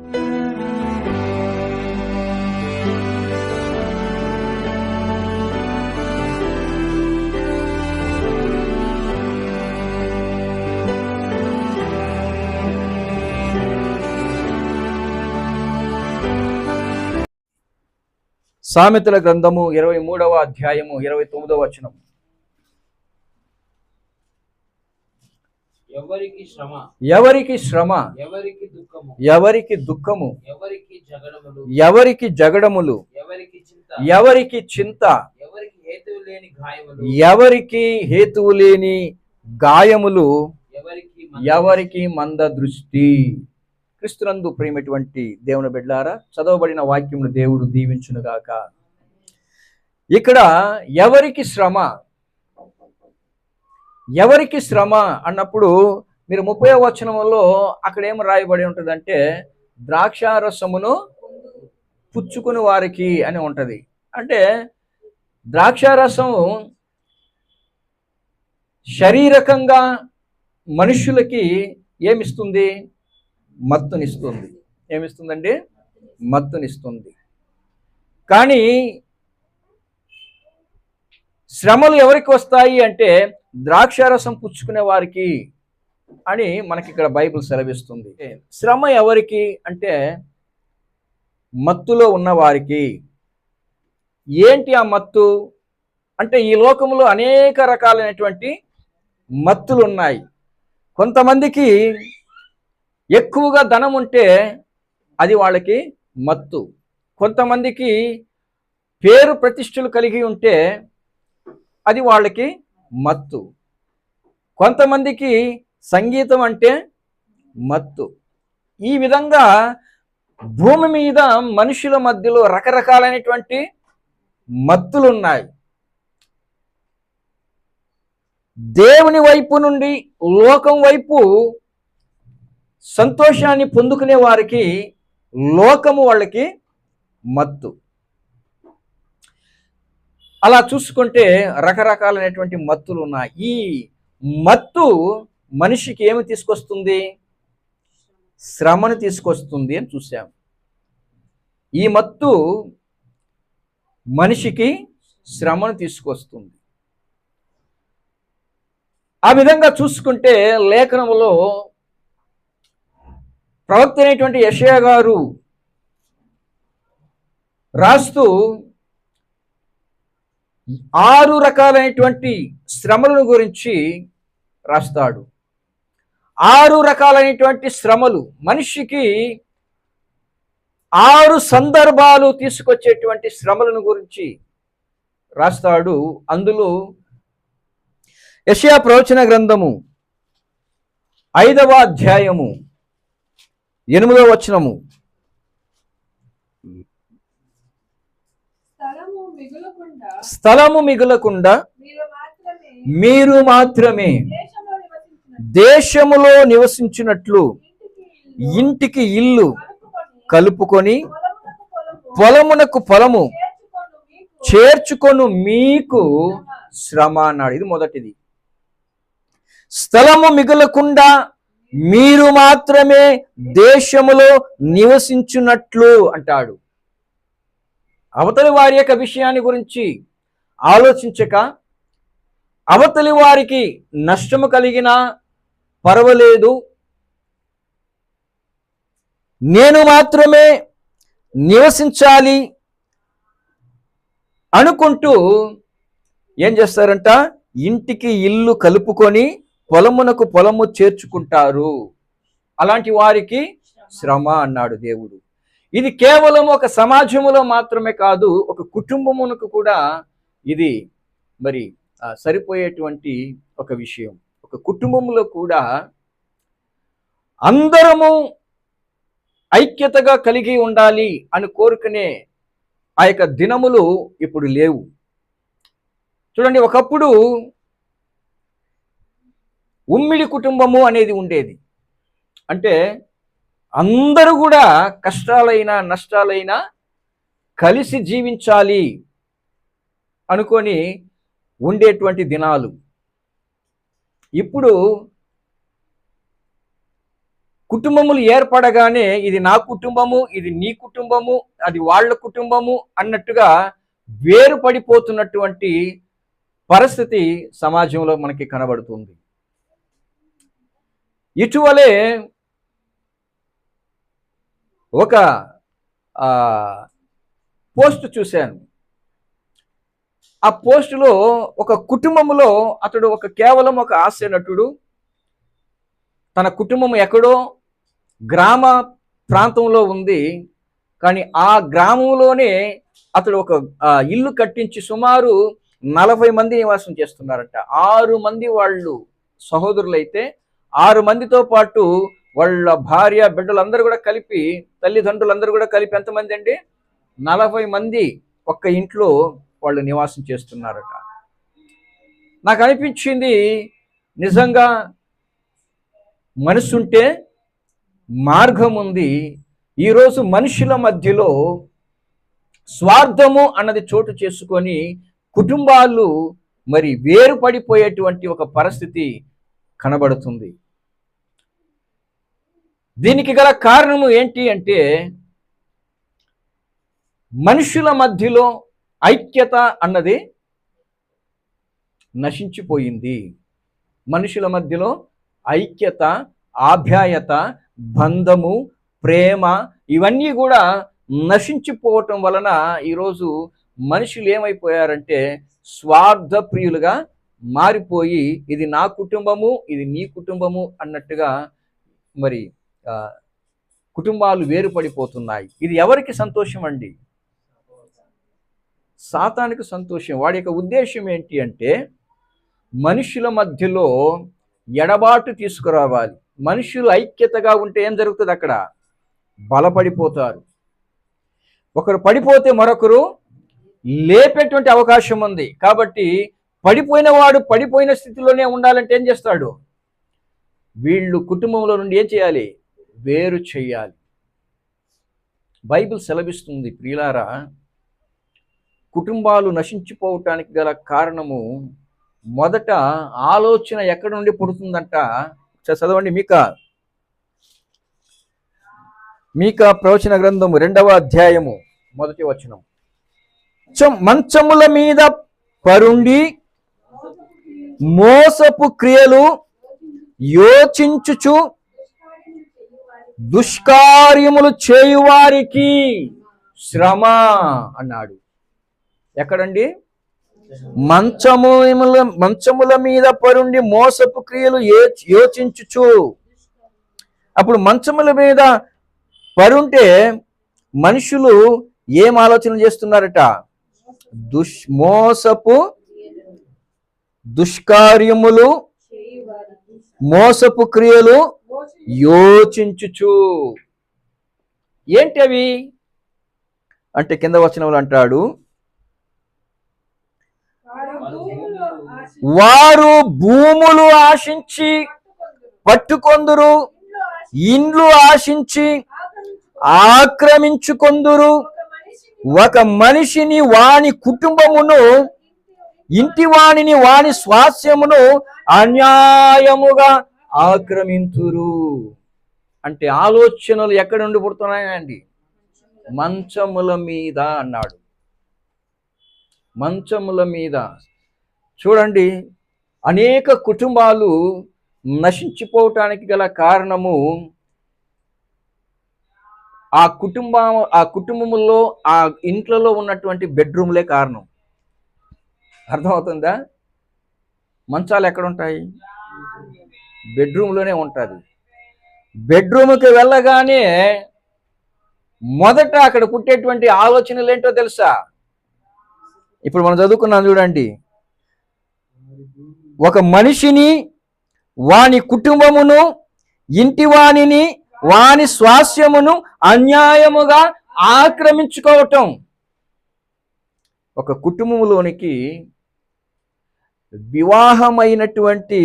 సామెతల గ్రంథము 23వ అధ్యాయము 29వ వచనం. ఎవరికి శ్రమ, ఎవరికి శ్రమ, ఎవరికి దుఃఖము, ఎవరికి దుఃఖము, ఎవరికి జగడములు, ఎవరికి జగడములు, ఎవరికి చింత, ఎవరికి చింత, ఎవరికి హేతువు లేని గాయములు, ఎవరికి హేతువు లేని గాయములు, ఎవరికి మంద దృష్టి. క్రీస్తునందు ప్రియమైనటువంటి దేవుని బిడ్డలారా, చదవబడిన వాక్యమును దేవుడు దీవించునుగాక. ఇక్కడ ఎవరికి శ్రమ, ఎవరికి శ్రమ అన్నప్పుడు మీరు 30వ వచనంలో అక్కడ ఏం రాయబడి ఉంటుందంటే ద్రాక్షారసమును పుచ్చుకుని వారికి అని ఉంటుంది. అంటే ద్రాక్షారసము శారీరకంగా మనుషులకి ఏమిస్తుంది? మత్తునిస్తుంది. ఏమిస్తుందండి? మత్తునిస్తుంది. కానీ శ్రమలు ఎవరికి వస్తాయి అంటే ద్రాక్షారసం పుచ్చుకునే వారికి అని మనకి ఇక్కడ బైబిల్ సెలవిస్తుంది. శ్రమ ఎవరికి అంటే మత్తులో ఉన్నవారికి. ఏంటి ఆ మత్తు అంటే ఈ లోకంలో అనేక రకాలైనటువంటి మత్తులు ఉన్నాయి. కొంతమందికి ఎక్కువగా ధనం ఉంటే అది వాళ్ళకి మత్తు. కొంతమందికి పేరు ప్రతిష్టలు కలిగి ఉంటే అది వాళ్ళకి మత్తు. కొంతమందికి సంగీతం అంటే మత్తు. ఈ విధంగా భూమి మీద మనుషుల మధ్యలో రకరకాలైనటువంటి మత్తులు ఉన్నాయి. దేవుని వైపు నుండి లోకం వైపు సంతోషాన్ని పొందుకునే వారికి లోకము వాళ్ళకి మత్తు. అలా చూసుకుంటే రకరకాలైనటువంటి మత్తులు ఉన్నాయి. ఈ మత్తు మనిషికి ఏమి తీసుకొస్తుంది? శ్రమను తీసుకొస్తుంది అని చూసాం. ఈ మత్తు మనిషికి శ్రమను తీసుకొస్తుంది. ఆ విధంగా చూసుకుంటే లేఖనములో ప్రవక్త అయినటువంటి యెషయా గారు రాస్తూ 6 రకాలైనటువంటి శ్రమలను గురించి రాస్తాడు. 6 రకాలైనటువంటి శ్రమలు మనిషికి 6 సందర్భాలు తీసుకొచ్చేటువంటి శ్రమలను గురించి రాస్తాడు. అందులో యెషయా ప్రవచన గ్రంథము 5వ అధ్యాయము 8వ వచనము. స్థలము మిగులకుండా మీరు మాత్రమే దేశములో నివసించినట్లు ఇంటికి ఇల్లు కలుపుకొని పొలమునకు పొలము చేర్చుకొను మీకు శ్రమ అన్నాడు. ఇది మొదటిది. స్థలము మిగులకుండా మీరు మాత్రమే దేశములో నివసించున్నట్లు అంటాడు. అవతలి వారి యొక్క విషయాన్ని గురించి ఆలోచించక అవతలి వారికి నష్టము కలిగినా పర్వాలేదు, నేను మాత్రమే నివసించాలి అనుకుంటూ ఏం చేస్తారంట? ఇంటికి ఇల్లు కలుపుకొని పొలమునకు పొలము చేర్చుకుంటారు. అలాంటి వారికి శ్రమ అన్నాడు దేవుడు. ఇది కేవలం ఒక సమాజములో మాత్రమే కాదు, ఒక కుటుంబమునకు కూడా ఇది మరి సరిపోయేటువంటి ఒక విషయం. ఒక కుటుంబంలో కూడా అందరము ఐక్యతగా కలిగి ఉండాలి అని కోరుకునే ఆ యొక్క దినములు ఇప్పుడు లేవు. చూడండి, ఒకప్పుడు ఉమ్మిడి కుటుంబము అనేది ఉండేది. అంటే అందరూ కూడా కష్టాలైనా నష్టాలైనా కలిసి జీవించాలి అనుకొని ఉండేటువంటి దినాలు. ఇప్పుడు కుటుంబములు ఏర్పడగానే ఇది నా కుటుంబము, ఇది నీ కుటుంబము, అది వాళ్ళ కుటుంబము అన్నట్టుగా వేరుపడిపోతున్నటువంటి పరిస్థితి సమాజంలో మనకి కనబడుతుంది. ఇటీవలే ఒక పోస్ట్ చూశాను. ఆ పోస్టులో ఒక కుటుంబంలో అతడు కేవలం ఒక హాస్య నటుడు. తన కుటుంబం ఎక్కడో గ్రామ ప్రాంతంలో ఉంది. కానీ ఆ గ్రామంలోనే అతడు ఒక ఇల్లు కట్టించి సుమారు 40 మంది నివాసం చేస్తున్నారట. 6 మంది వాళ్ళు సహోదరులైతే 6 మందితో పాటు వాళ్ళ భార్య బిడ్డలందరూ కూడా కలిపి, తల్లిదండ్రులందరూ కూడా కలిపి ఎంతమంది అండి? 40 మంది ఒక్క ఇంట్లో వాళ్ళు నివాసం చేస్తున్నారట. నాకు అనిపించింది, నిజంగా మనసుంటే మార్గం ఉంది. ఈరోజు మనుషుల మధ్యలో స్వార్థము అన్నది చోటు చేసుకొని కుటుంబాలు మరి వేరుపడిపోయేటువంటి ఒక పరిస్థితి కనబడుతుంది. దీనికి గల కారణము ఏంటి అంటే, మనుషుల మధ్యలో ఐక్యత అన్నది నశించిపోయింది. మనుషుల మధ్యలో ఐక్యత, ఆప్యాయత, బంధము, ప్రేమ ఇవన్నీ కూడా నశించిపోవటం వలన ఈరోజు మనుషులు ఏమైపోయారంటే స్వార్థ ప్రియులుగా మారిపోయి, ఇది నా కుటుంబము, ఇది నీ కుటుంబము అన్నట్టుగా మరి కుటుంబాలు వేరుపడిపోతున్నాయి. ఇది ఎవరికి సంతోషం అండి? సాతానికి సంతోషం. వాడి యొక్క ఉద్దేశం ఏంటి అంటే మనుషుల మధ్యలో ఎడబాటు తీసుకురావాలి. మనుషులు ఐక్యతగా ఉంటే ఏం జరుగుతుంది? అక్కడ బలపడిపోతారు. ఒకరు పడిపోతే మరొకరు లేపేటువంటి అవకాశం ఉంది. కాబట్టి పడిపోయిన వాడు పడిపోయిన స్థితిలోనే ఉండాలంటే ఏం చేస్తాడు? వీళ్ళు కుటుంబంలో నుండి ఏం చేయాలి? వేరు చేయాలి. బైబిల్ సెలవిస్తుంది ప్రియులారా, కుటుంబాలు నశించిపోవటానికి గల కారణము మొదట ఆలోచన ఎక్కడి నుండి పుడుతుందంట? చదవండి. మీకా ప్రవచన గ్రంథము 2వ అధ్యాయము 1వ వచనం. మంచముల మీద పరుండి మోసపు క్రియలు యోచించుచు దుష్కార్యములు చేయువారికి శ్రమ అన్నాడు. ఎక్కడండి? మంచముల మీద పరుండి మోసపు క్రియలు యోచించుచు. అప్పుడు మంచముల మీద పరుంటే మనుషులు ఏం ఆలోచన చేస్తున్నారట? మోసపు దుష్కార్యములు, మోసపు క్రియలు యోచించుచు. ఏంటి అవి అంటే కింద వచనంలో అంటాడు, వారు భూములు ఆశించి పట్టుకొందురు, ఇండ్లు ఆశించి ఆక్రమించుకొందురు, ఒక మనిషిని వాని కుటుంబమును, ఇంటి వాణిని వాని స్వాస్యమును అన్యాయముగా ఆక్రమింతురు. అంటే ఆలోచనలు ఎక్కడి నుండి పుడుతున్నాయండి? మంచముల మీద అన్నాడు. మంచముల మీద. చూడండి, అనేక కుటుంబాలు నశించిపోవటానికి గల కారణము ఆ కుటుంబములో ఆ ఇంట్లలో ఉన్నటువంటి బెడ్రూమ్లే కారణం. అర్థమవుతుందా? మంచాలు ఎక్కడ ఉంటాయి? బెడ్రూమ్లోనే ఉంటుంది. బెడ్రూమ్కి వెళ్ళగానే మొదట అక్కడ పుట్టేటువంటి ఆలోచనలు ఏంటో తెలుసా? ఇప్పుడు మనం చదువుకున్నాం చూడండి, ఒక మనిషిని, వాని కుటుంబమును, ఇంటి వాణిని, వాని స్వాస్యమును అన్యాయముగా ఆక్రమించుకోవటం. ఒక కుటుంబంలోనికి వివాహమైనటువంటి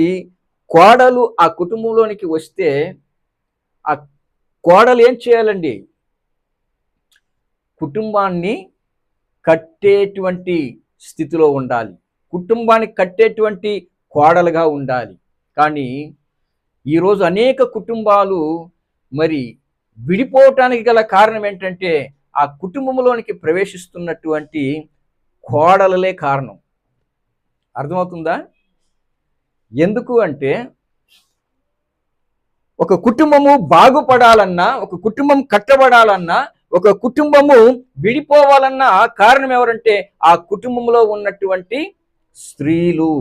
కోడలు ఆ కుటుంబంలోనికి వస్తే ఆ కోడలు ఏం చేయాలండి? కుటుంబాన్ని కట్టేటువంటి స్థితిలో ఉండాలి. కుటుంబాన్ని కట్టేటువంటి కోడలుగా ఉండాలి. కానీ ఈరోజు అనేక కుటుంబాలు మరి విడిపోవటానికి గల కారణం ఏంటంటే ఆ కుటుంబంలోనికి ప్రవేశిస్తున్నటువంటి కోడలలే కారణం. అర్థమవుతుందా? ఎందుకు అంటే ఒక కుటుంబము బాగుపడాలన్నా, ఒక కుటుంబం కట్టబడాలన్నా, ఒక కుటుంబము విడిపోవాలన్నా కారణం ఎవరంటే ఆ కుటుంబంలో ఉన్నటువంటి స్త్రీలు.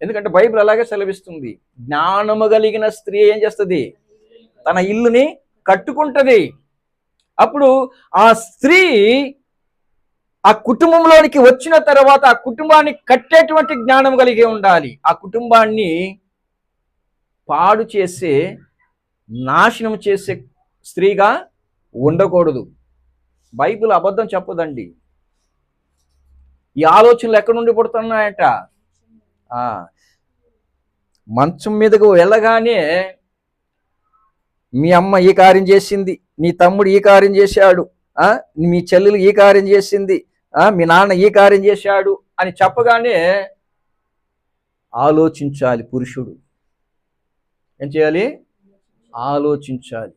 ఎందుకంటే బైబిల్ అలాగే సెలవిస్తుంది, జ్ఞానము కలిగిన స్త్రీ ఏం చేస్తుంది? తన ఇల్లుని కట్టుకుంటది. అప్పుడు ఆ స్త్రీ ఆ కుటుంబంలోనికి వచ్చిన తర్వాత ఆ కుటుంబాన్ని కట్టేటువంటి జ్ఞానం కలిగి ఉండాలి. ఆ కుటుంబాన్ని పాడు చేసే, నాశనం చేసే స్త్రీగా ఉండకూడదు. బైబిల్ అబద్ధం చెప్పదండి. ఈ ఆలోచనలు ఎక్కడి నుండి పుడుతున్నాయట? మంచం మీదకు వెళ్ళగానే మీ అమ్మ ఈ కార్యం చేసింది, నీ తమ్ముడు ఈ కార్యం చేశాడు, మీ చెల్లెలు ఈ కార్యం చేసింది, మీ నాన్న ఈ కార్యం చేశాడు అని చెప్పగానే ఆలోచించాలి. పురుషుడు ఏం చేయాలి? ఆలోచించాలి.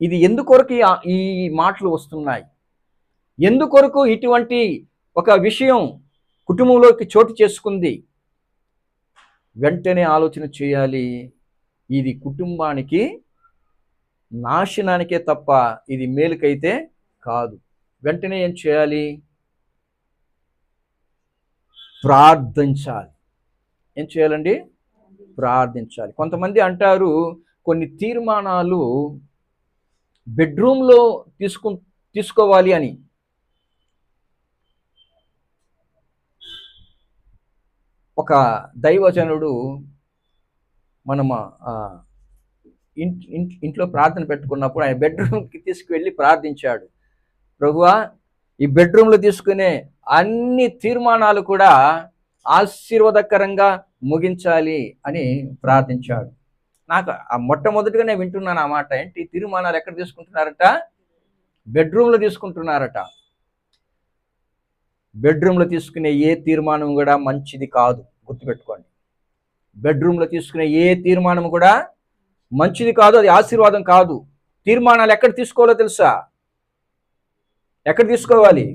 ఇది ఎందుకొరకు ఈ మాటలు వస్తున్నాయి? ఎందుకొరకు ఇటువంటి ఒక విషయం కుటుంబంలోకి చోటు చేసుకుంది? వెంటనే ఆలోచన చేయాలి. ఇది కుటుంబానికి నాశనానికే తప్ప ఇది మేలుకైతే కాదు. వెంటనే ఏం చేయాలి? ప్రార్థించాలి. ఏం చేయాలండి? ప్రార్థించాలి. కొంతమంది అంటారు కొన్ని తీర్మానాలు బెడ్రూమ్లో తీసుకోవాలి అని. ఒక దైవజనుడు మనం ఇంట్లో ప్రార్థన పెట్టుకున్నప్పుడు ఆయన బెడ్రూమ్కి తీసుకువెళ్ళి ప్రార్థించాడు. ప్రభువా, ఈ బెడ్రూమ్లో తీసుకునే అన్ని తీర్మానాలు కూడా ఆశీర్వాదకరంగా ముగించాలి అని ప్రార్థించాడు. నాకు మొట్టమొదటిగా నేను వింటున్నాను ఆ మాట. ఏంటి తీర్మానాలు ఎక్కడ తీసుకుంటున్నారట? బెడ్రూమ్లో తీసుకుంటున్నారట. బెడ్రూమ్లో తీసుకునే ఏ తీర్మానం కూడా మంచిది కాదు, గుర్తుపెట్టుకోండి. బెడ్రూమ్లో తీసుకునే ఏ తీర్మానం కూడా మంచిది కాదు, అది ఆశీర్వాదం కాదు. తీర్మానాలు ఎక్కడ తీసుకోవాలో తెలుసా? ఎక్కడ తీసుకోవాలి?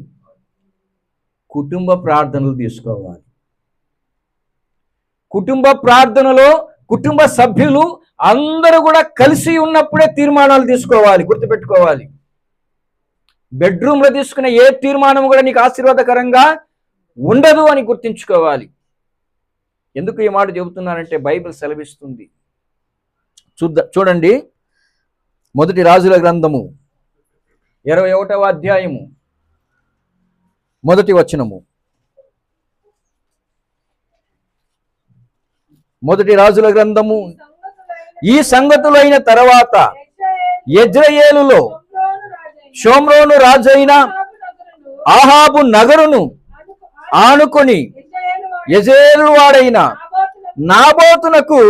కుటుంబ ప్రార్థనలు తీసుకోవాలి. కుటుంబ ప్రార్థనలో కుటుంబ సభ్యులు అందరూ కూడా కలిసి ఉన్నప్పుడే తీర్మానాలు తీసుకోవాలి, గుర్తుపెట్టుకోవాలి. బెడ్రూమ్లో తీసుకునే ఏ తీర్మానం కూడా నీకు ఆశీర్వాదకరంగా ఉండదు అని గుర్తుంచుకోవాలి. ఎందుకు ఈ మాట చెబుతున్నానంటే బైబిల్ సెలవిస్తుంది. చూడండి, మొదటి రాజుల గ్రంథము 21వ అధ్యాయము మొదటి వచనము. మొదటి రాజుల గ్రంథము. ఈ సంగతులైన తర్వాత యెజ్రెయేలులో షోమ్రోను రాజైన ఆహాబు నగరును ఆనుకొని యెజ్రెయేలు వాడైన నాబోతునకు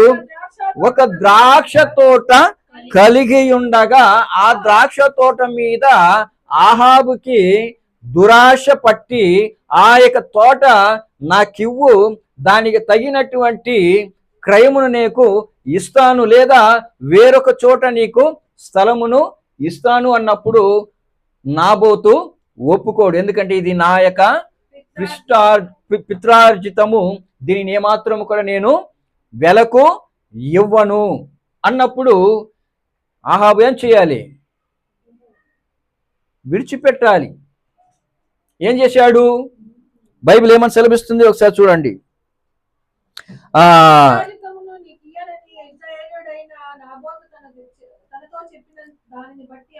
ఒక ద్రాక్ష తోట కలిగి ఉండగా ఆ ద్రాక్ష తోట మీద ఆహాబుకి దురాశ పట్టి, ఆ యొక్క తోట నాకివ్వు, దానికి తగినటువంటి క్రయమును నీకు ఇస్తాను, లేదా వేరొక చోట నీకు స్థలమును ఇస్తాను అన్నప్పుడు నాబోతు ఒప్పుకోడు. ఎందుకంటే ఇది నా యొక్క పిత్రార్జితము, దీనిని ఏమాత్రము కూడా నేను వెలకు ఇవ్వను అన్నప్పుడు ఆహాబు ఏం చేయాలి? విడిచిపెట్టాలి. ఏం చేశాడు? బైబిల్ ఏమని సెలవిస్తుంది ఒకసారి చూడండి.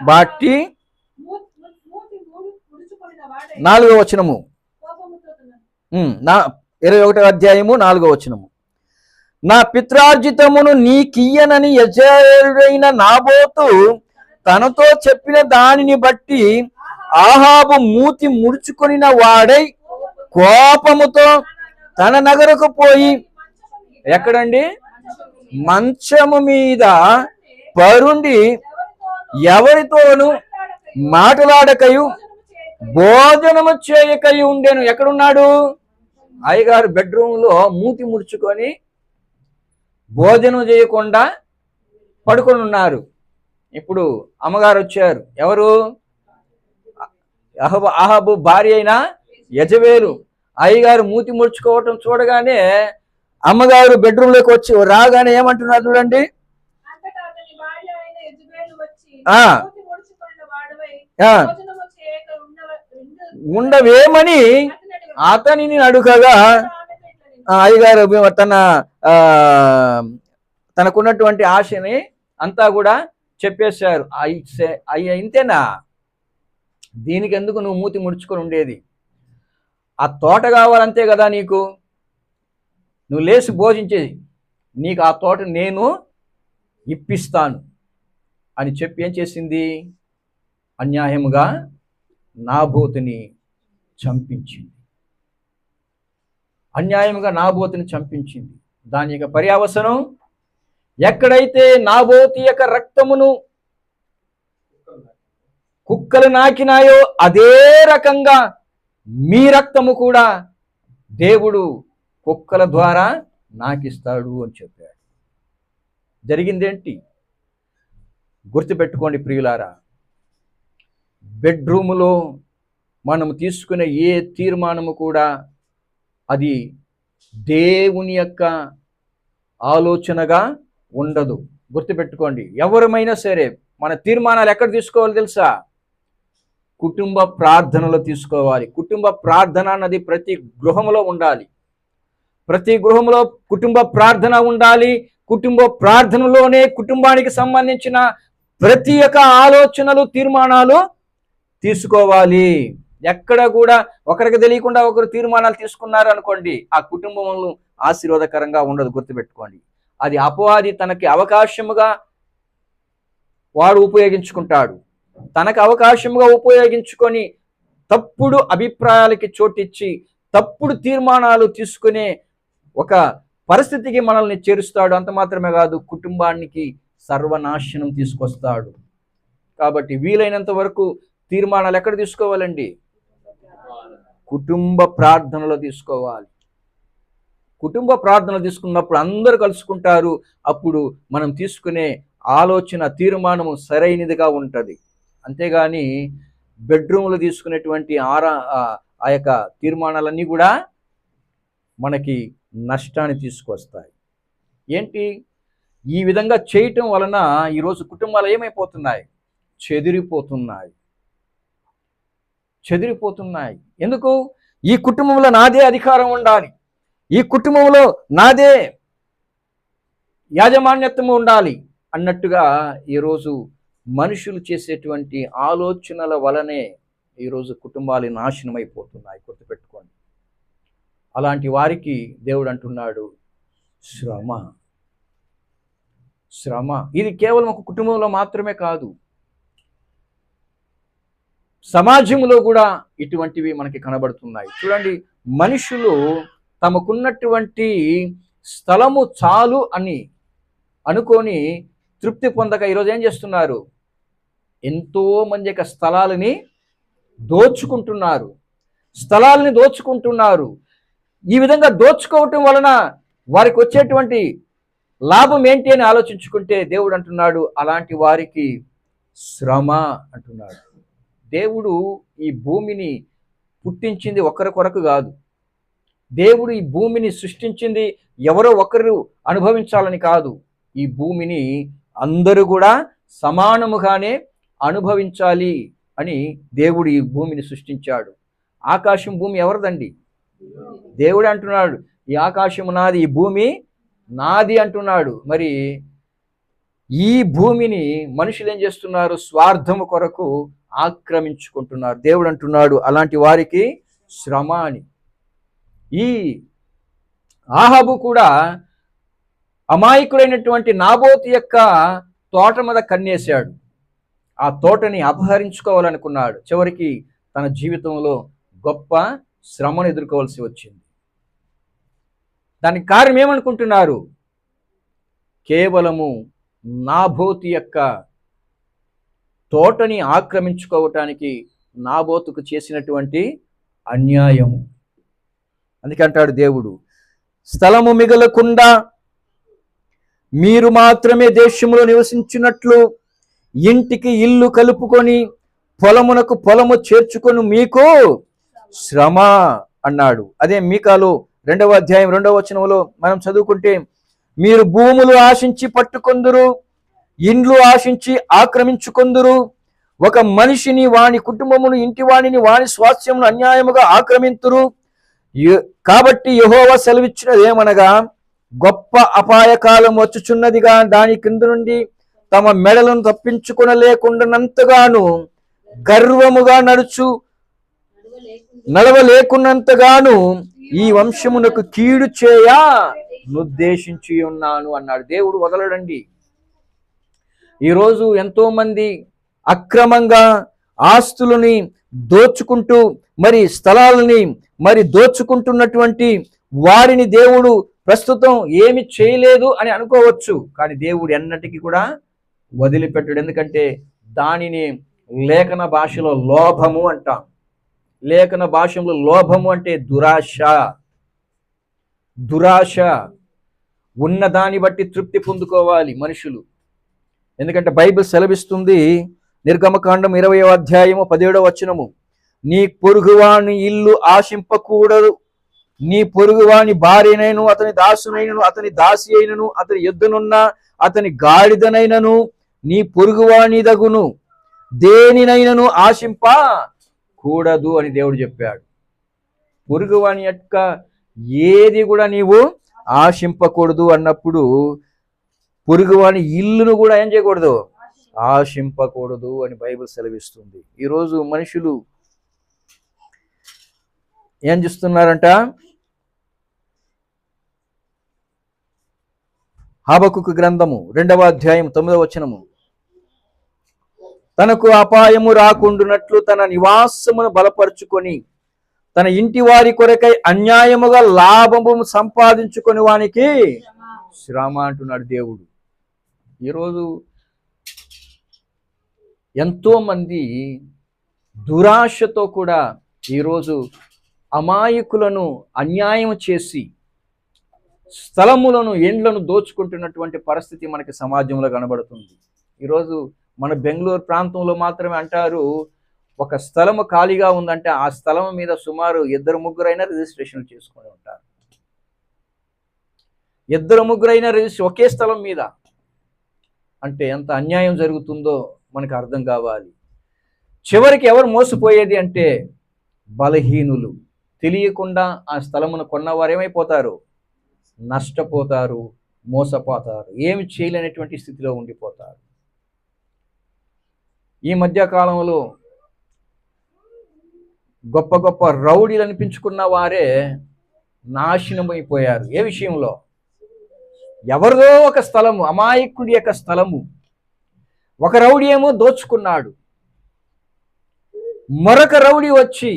బట్టి 4వ వచనము, 21వ అధ్యాయము 4వ వచనము. నా పిత్రార్జితమును నీకియ్యనని యెజ్రెయేలుడైన నాబోతు తనతో చెప్పిన దానిని బట్టి ఆహాబు మూతి ముడుచుకొనిన వాడై కోపముతో తన నగరకు పోయి, ఎక్కడండి? మంచము మీద పరుండి ఎవరితోనూ మాట్లాడకయు భోజనము చేయకయు ఉండేను. ఎక్కడున్నాడు? అయ్యగారు బెడ్రూమ్లో మూతి ముడుచుకొని భోజనం చేయకుండా పడుకొని ఉన్నారు. ఇప్పుడు అమ్మగారు వచ్చారు. ఎవరు? అహాబు భార్య అయిన యెజబెలు. అయ్యగారు మూతి ముడుచుకోవటం చూడగానే అమ్మగారు బెడ్రూమ్లోకి వచ్చి రాగానే ఏమంటున్నారు చూడండి. ఉండవేమని అతనిని అడుగగా అయ్యగారు తనకున్నటువంటి ఆశని అంతా కూడా చెప్పేశారు. అయ్య ఇంతేనా, దీనికి ఎందుకు నువ్వు మూతి ముడుచుకొని ఉండేది? ఆ తోట కావాలంతే కదా నీకు, నువ్వు లేచి భోజించేది, నీకు ఆ తోట నేను ఇప్పిస్తాను అని చెప్పి ఏం చేసింది? అన్యాయముగా నాబోతుని చంపించింది. అన్యాయముగా నాబోతుని చంపించింది. దాని యొక్క పర్యవసనం, ఎక్కడైతే నాబోతు యొక్క రక్తమును కుక్కలు నాకినాయో అదే రకంగా మీ రక్తము కూడా దేవుడు కుక్కల ద్వారా నాకిస్తాడు అని చెప్పాడు. జరిగిందేంటి? గుర్తుపెట్టుకోండి ప్రియులారా, బెడ్రూములో మనం తీసుకునే ఏ తీర్మానము కూడా అది దేవుని యొక్క ఆలోచనగా ఉండదు. గుర్తుపెట్టుకోండి, ఎవరమైనా సరే మన తీర్మానాలు ఎక్కడ తీసుకోవాలి తెలుసా? కుటుంబ ప్రార్థనలో తీసుకోవాలి. కుటుంబ ప్రార్థన అన్నది ప్రతి గృహంలో ఉండాలి. ప్రతి గృహంలో కుటుంబ ప్రార్థన ఉండాలి. కుటుంబ ప్రార్థనలోనే కుటుంబానికి సంబంధించిన ప్రతి ఒక్క ఆలోచనలు, తీర్మానాలు తీసుకోవాలి. ఎక్కడ కూడా ఒకరికి తెలియకుండా ఒకరు తీర్మానాలు తీసుకున్నారు అనుకోండి, ఆ కుటుంబంలో ఆశీర్వాదకరంగా ఉండదు. గుర్తుపెట్టుకోండి, అది అపవాది తనకి అవకాశముగా వాడు ఉపయోగించుకుంటాడు. తనకు అవకాశముగా ఉపయోగించుకొని తప్పుడు అభిప్రాయాలకి చోటిచ్చి తప్పుడు తీర్మానాలు తీసుకునే ఒక పరిస్థితికి మనల్ని చేరుస్తాడు. అంత మాత్రమే కాదు, కుటుంబానికి సర్వనాశనం తీసుకొస్తాడు. కాబట్టి వీలైనంత వరకు తీర్మానాలు ఎక్కడ తీసుకోవాలండి? కుటుంబ ప్రార్థనలో తీసుకోవాలి. కుటుంబ ప్రార్థనలు తీసుకున్నప్పుడు అందరూ కలుసుకుంటారు. అప్పుడు మనం తీసుకునే ఆలోచన, తీర్మానము సరైనదిగా ఉంటుంది. అంతేగాని బెడ్రూమ్లో తీసుకునేటువంటి ఆ యొక్క తీర్మానాలన్నీ కూడా మనకి నష్టాన్ని తీసుకొస్తాయి. ఏంటి? ఈ విధంగా చేయటం వలన ఈరోజు కుటుంబాలు ఏమైపోతున్నాయి? చెదిరిపోతున్నాయి. ఎందుకు? ఈ కుటుంబంలో నాదే అధికారం ఉండాలి, ఈ కుటుంబంలో నాదే యాజమాన్యత్వం ఉండాలి అన్నట్టుగా ఈరోజు మనుషులు చేసేటువంటి ఆలోచనల వలనే ఈరోజు కుటుంబాలు నాశనం అయిపోతున్నాయి. గుర్తుపెట్టుకోండి, అలాంటి వారికి దేవుడు అంటున్నాడు శ్రమ. ఇది కేవలం ఒక కుటుంబంలో మాత్రమే కాదు, సమాజంలో కూడా ఇటువంటివి మనకి కనబడుతున్నాయి. చూడండి, మనుషులు తమకున్నటువంటి స్థలము చాలు అని అనుకొని తృప్తి పొందక ఈరోజు ఏం చేస్తున్నారు? ఎంతో మంది యొక్క స్థలాలని దోచుకుంటున్నారు. ఈ విధంగా దోచుకోవటం వలన వారికి వచ్చేటువంటి లాభం ఏంటి అని ఆలోచించుకుంటే దేవుడు అంటున్నాడు, అలాంటి వారికి శ్రమ అంటున్నాడు. దేవుడు ఈ భూమిని పుట్టించింది ఒకరి కొరకు కాదు. దేవుడు ఈ భూమిని సృష్టించింది ఎవరో ఒకరు అనుభవించాలని కాదు. ఈ భూమిని అందరూ కూడా సమానముగానే అనుభవించాలి అని దేవుడు ఈ భూమిని సృష్టించాడు. ఆకాశం, భూమి ఎవరిదండి? దేవుడు అంటున్నాడు, ఈ ఆకాశము నాది, ఈ భూమి నాది అంటున్నాడు. మరి ఈ భూమిని మనుషులు ఏం చేస్తున్నారు? స్వార్థము కొరకు ఆక్రమించుకుంటున్నారు. దేవుడు అంటున్నాడు, అలాంటి వారికి శ్రమ అని. ఈ ఆహాబు కూడా అమాయకుడైనటువంటి నాబోతు యొక్క తోట మీద కన్నేశాడు. ఆ తోటని అపహరించుకోవాలనుకున్నాడు. చివరికి తన జీవితంలో గొప్ప శ్రమను ఎదుర్కోవాల్సి వచ్చింది. దానికి కారణం ఏమనుకుంటున్నారు? కేవలము నాబోతు యొక్క తోటని ఆక్రమించుకోవటానికి నాబోతుకు చేసినటువంటి అన్యాయం. అందుకే అంటాడు దేవుడు, స్థలము మిగలకుండా మీరు మాత్రమే దేశములో నివసించినట్లు ఇంటికి ఇల్లు కలుపుకొని పొలమునకు పొలము చేర్చుకొని మీకు శ్రమ అన్నాడు. అదే మీకాలో 2వ అధ్యాయం 2వ వచనంలో మనం చదువుకుంటే, మీరు భూములు ఆశించి పట్టుకొందురు, ఇండ్లు ఆశించి ఆక్రమించుకొందురు, ఒక మనిషిని వాని కుటుంబమును ఇంటి వాణిని వాని స్వాస్థ్యమును అన్యాయముగా ఆక్రమింతురు. కాబట్టి యెహోవా సెలవిచ్చినదేమనగా, గొప్ప అపాయకాలం వచ్చుచున్నదిగా, దాని కింద నుండి తమ మెడలను తప్పించుకొనలేకుండానంతగాను, గర్వముగా నడవలేకున్నంతగాను ఈ వంశమునకు కీడు చేయ నుద్దేశించి ఉన్నాను అన్నాడు. దేవుడు వదలడండి. ఈరోజు ఎంతో మంది అక్రమంగా ఆస్తులని దోచుకుంటూ మరి స్థలాలని మరి దోచుకుంటున్నటువంటి వారిని దేవుడు ప్రస్తుతం ఏమి చేయలేదు అని అనుకోవచ్చు. కానీ దేవుడు ఎన్నటికీ కూడా వదిలిపెట్టడు. ఎందుకంటే దానిని లేఖన భాషలో లోభము అంటాం. లేఖన భాషలో లోభము అంటే దురాశ. దురాశ. ఉన్నదాన్ని బట్టి తృప్తి పొందుకోవాలి మనుషులు. ఎందుకంటే బైబిల్ సెలవిస్తుంది, నిర్గమకాండం 20వ అధ్యాయము 17వ వచనము, నీ పొరుగువాని ఇల్లు ఆశింపకూడదు, నీ పొరుగువాని భార్యనైనను అతని దాసునైనను అతని దాసి అయినను అతని యుద్ధనున్న అతని గాడిదనైనను నీ పొరుగువానిదగును దేనినైనను ఆశింప కూడదు అని దేవుడు చెప్పాడు. పొరుగువాని యొక్క ఏది కూడా నీవు ఆశింపకూడదు అన్నప్పుడు పొరుగువాని ఇల్లును కూడా ఏం చేయకూడదు, ఆశింపకూడదు అని బైబిల్ సెలవిస్తుంది. ఈరోజు మనుషులు ఏం చేస్తున్నారంట, హబక్కుకు గ్రంథము 2వ అధ్యాయం 9వ వచనము, తనకు అపాయము రాకుండునట్లు తన నివాసమును బలపరుచుకొని తన ఇంటి వారి కొరకై అన్యాయముగా లాభము సంపాదించుకొని వానికి శ్రమ అంటున్నాడు దేవుడు. ఈరోజు ఎంతో మంది దురాశతో కూడా ఈరోజు అమాయకులను అన్యాయం చేసి స్థలములను ఎండ్లను దోచుకుంటున్నటువంటి పరిస్థితి మనకి సమాజంలో కనబడుతుంది. ఈరోజు మన బెంగళూరు ప్రాంతంలో మాత్రమే అంటారు, ఒక స్థలము ఖాళీగా ఉందంటే ఆ స్థలం మీద సుమారు 2-3 రిజిస్ట్రేషన్ చేసుకొని ఉంటారు. 2-3 రిజిస్ట్రేషన్ ఒకే స్థలం మీద. అంటే ఎంత అన్యాయం జరుగుతుందో మనకు అర్థం కావాలి. చివరికి ఎవరు మోసపోయేది అంటే బలహీనులు. తెలియకుండా ఆ స్థలమును కొన్నవారు ఏమైపోతారు, నష్టపోతారు, మోసపోతారు, ఏమి చేయలేనటువంటి స్థితిలో ఉండిపోతారు. ఈ మధ్యకాలంలో గొప్ప గొప్ప రౌడీలు అనిపించుకున్న వారే నాశనమైపోయారు. ఏ విషయంలో? ఎవరిదో ఒక స్థలము, అమాయకుడి యొక్క స్థలము, ఒక రౌడీ ఏమో దోచుకున్నాడు, మరొక రౌడీ వచ్చి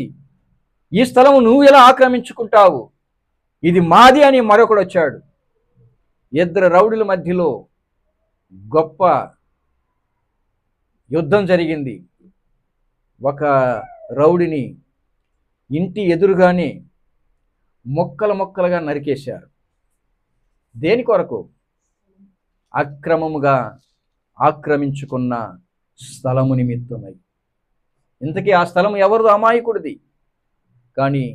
ఈ స్థలము నువ్వు ఎలా ఆక్రమించుకుంటావు, ఇది మాది అని మరొకడు వచ్చాడు. 2 రౌడీల మధ్యలో గొప్ప యుద్ధం జరిగింది. ఒక రౌడీని ఇంటి ఎదురుగానే మొక్కలుగా నరికేశారు. దేని కొరకు? అక్రమముగా ఆక్రమించుకున్న స్థలము నిమిత్తమై. ఇంతకీ ఆ స్థలం ఎవరిదో? అమాయకుడిది. కానీ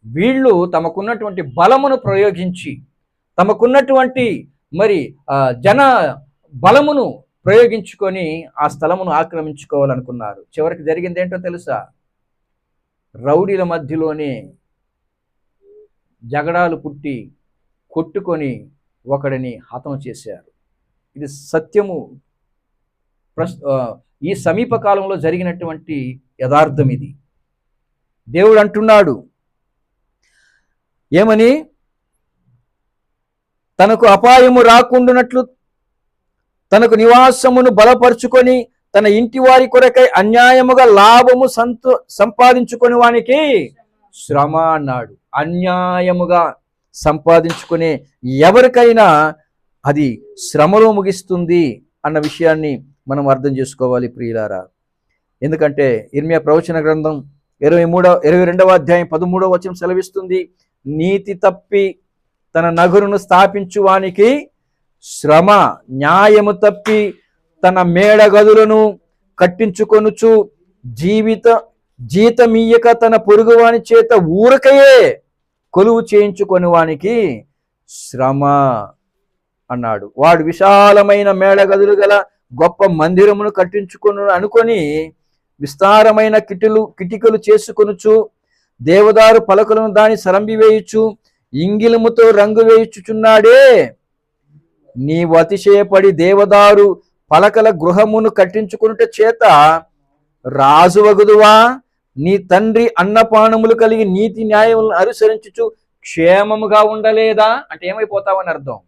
వీళ్ళు తమకున్నటువంటి బలమును ప్రయోగించి, తమకున్నటువంటి మరి జన బలమును ప్రయోగించుకొని ఆ స్థలమును ఆక్రమించుకోవాలనుకున్నారు. చివరికి జరిగింది ఏంటో తెలుసా? రౌడీల మధ్యలోనే జగడాలు పుట్టి కొట్టుకొని ఒకడిని హతం చేశారు. ఇది సత్యము. ఈ సమీప కాలంలో జరిగినటువంటి యథార్థం ఇది. దేవుడు అంటున్నాడు ఏమని? తనకు అపాయము రాకుండానట్లు తనకు నివాసమును బలపరుచుకొని తన ఇంటి వారి కొరకై అన్యాయముగా లాభము సంపాదించుకొని వానికి శ్రమ అన్నాడు. అన్యాయముగా సంపాదించుకునే ఎవరికైనా అది శ్రమలో ముగిస్తుంది అన్న విషయాన్ని మనం అర్థం చేసుకోవాలి ప్రియులారా. ఎందుకంటే ఇర్మియా ప్రవచన గ్రంథం 22వ అధ్యాయం 13వ వచనం సెలవిస్తుంది, నీతి తప్పి తన నగరును స్థాపించువానికి శ్రమ న్యాయము తప్పి తన మేడ గదులను కట్టించుకొనుచు జీతమీయక తన పొరుగువాని చేత ఊరకయే కొలువు చేయించుకొని వానికి శ్రమ అన్నాడు. వాడు విశాలమైన మేడ గదులు గల గొప్ప మందిరమును కట్టించుకొను అనుకొని విస్తారమైన కిటికలు చేసుకొనుచు దేవదారు పలకలను దాని సరంబి వేయుచు ఇంగిలముతో రంగు వేయుచుచున్నాడే. నీవు అతిశయపడి దేవదారు పలకల గృహమును కట్టించుకొనుట చేత రాజువగుదువా? నీ తండ్రి అన్నపానములు కలిగి నీతి న్యాయములను అనుసరించుచు క్షేమముగా ఉండలేదా? అంటే ఏమైపోతావు అని అర్థం,